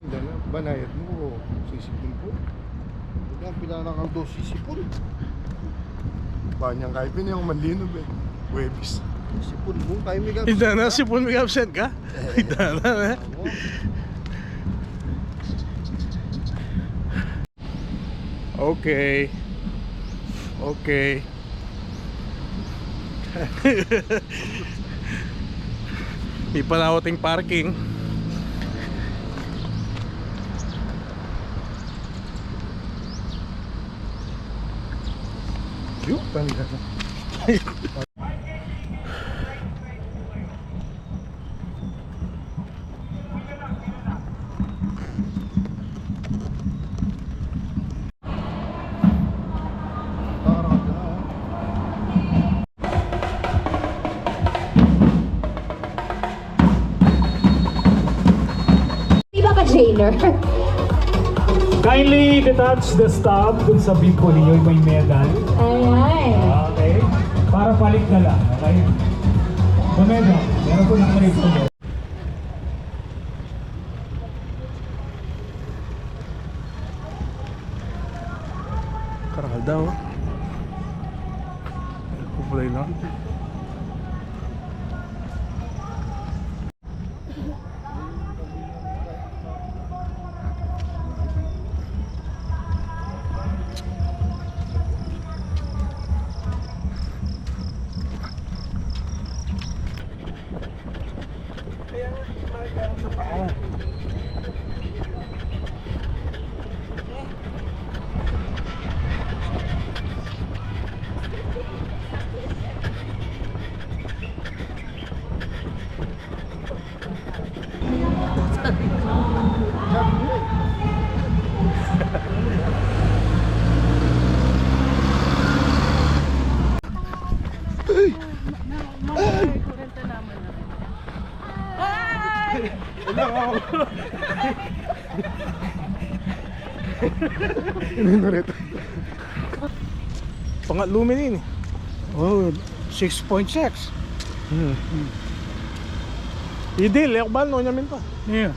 Banayad mo, sisipon po. Yan, pinanang ang dos sisipon. Banyang kayo, pinayang manlinog eh. Webis. Sipon mo, kayo may gabs. Hindi na, sipon may absent ka? Hindi na. Okay. Okay. May panawating parking. Yuk, balikan na. Di ba ka jailer? Kindly detach the stub dun sa bib po ninyo, may medal. Ayan. Okay? Para palit na lang, okay? The medal, meron po nakalip po mo. Karakal daw. Pupulay lang. Pangatlo min ini. Oh, 6.6. Idil, yakbal no nyamin pa. Yeah.